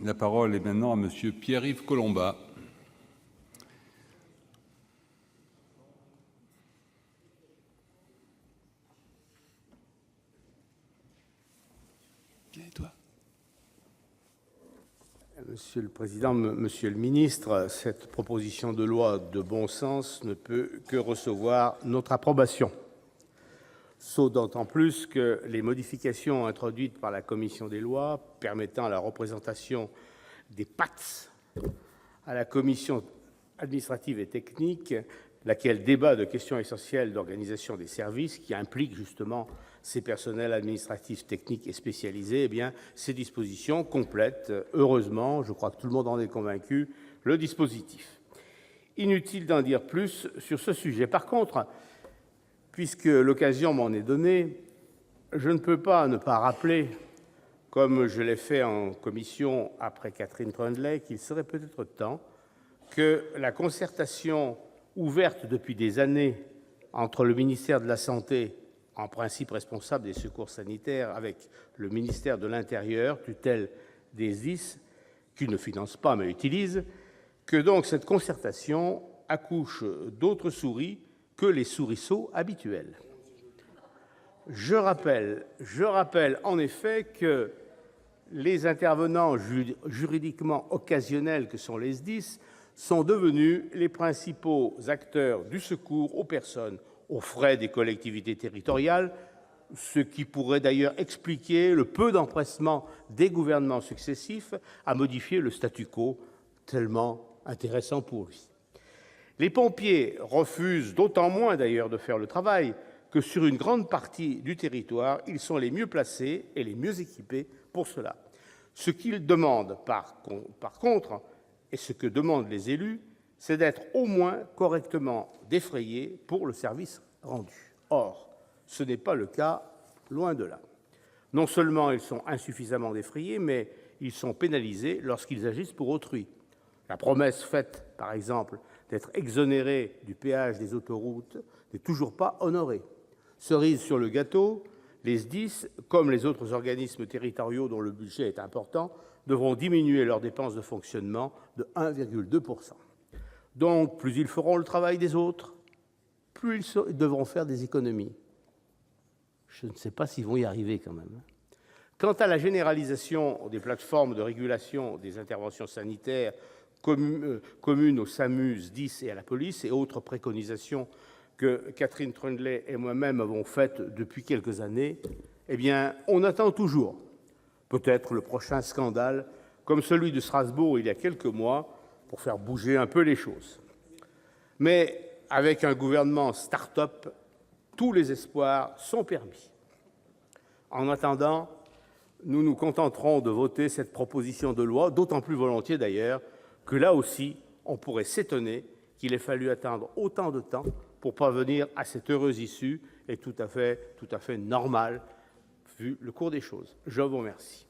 La parole est maintenant à Monsieur Pierre-Yves Collombat. Monsieur le Président, Monsieur le Ministre, cette proposition de loi de bon sens ne peut que recevoir notre approbation. D'autant plus que les modifications introduites par la commission des lois permettant la représentation des PATS à la commission administrative et technique, laquelle débat de questions essentielles d'organisation des services qui impliquent justement ces personnels administratifs, techniques et spécialisés, eh bien, ces dispositions complètent, heureusement, je crois que tout le monde en est convaincu, le dispositif. Inutile d'en dire plus sur ce sujet. Par contre, puisque l'occasion m'en est donnée, je ne peux pas ne pas rappeler, comme je l'ai fait en commission après Catherine Troendlé, qu'il serait peut-être temps que la concertation ouverte depuis des années entre le ministère de la Santé, en principe responsable des secours sanitaires, avec le ministère de l'Intérieur, tutelle des SDIS, qui ne finance pas mais utilise, que donc cette concertation accouche d'autres souris que les souriceaux habituels. Je rappelle en effet que les intervenants juridiquement occasionnels que sont les SDIS sont devenus les principaux acteurs du secours aux personnes aux frais des collectivités territoriales, ce qui pourrait d'ailleurs expliquer le peu d'empressement des gouvernements successifs à modifier le statu quo, tellement intéressant pour lui. Les pompiers refusent d'autant moins d'ailleurs de faire le travail que sur une grande partie du territoire, ils sont les mieux placés et les mieux équipés pour cela. Ce qu'ils demandent par contre, et ce que demandent les élus, c'est d'être au moins correctement défrayés pour le service rendu. Or, ce n'est pas le cas, loin de là. Non seulement ils sont insuffisamment défrayés, mais ils sont pénalisés lorsqu'ils agissent pour autrui. La promesse faite, par exemple, d'être exonérés du péage des autoroutes n'est toujours pas honorée. Cerise sur le gâteau, les SDIS, comme les autres organismes territoriaux dont le budget est important, devront diminuer leurs dépenses de fonctionnement de 1,2 %. Donc, plus ils feront le travail des autres, plus ils devront faire des économies. Je ne sais pas s'ils vont y arriver quand même. Quant à la généralisation des plateformes de régulation des interventions sanitaires communes au SAMU, SDIS et à la police, et autres préconisations que Catherine Troendlé et moi-même avons faites depuis quelques années, eh bien, on attend toujours peut-être le prochain scandale, comme celui de Strasbourg il y a quelques mois, pour faire bouger un peu les choses. Mais avec un gouvernement start-up, tous les espoirs sont permis. En attendant, nous nous contenterons de voter cette proposition de loi, d'autant plus volontiers d'ailleurs que là aussi, on pourrait s'étonner qu'il ait fallu attendre autant de temps pour parvenir à cette heureuse issue et tout à fait normale vu le cours des choses. Je vous remercie.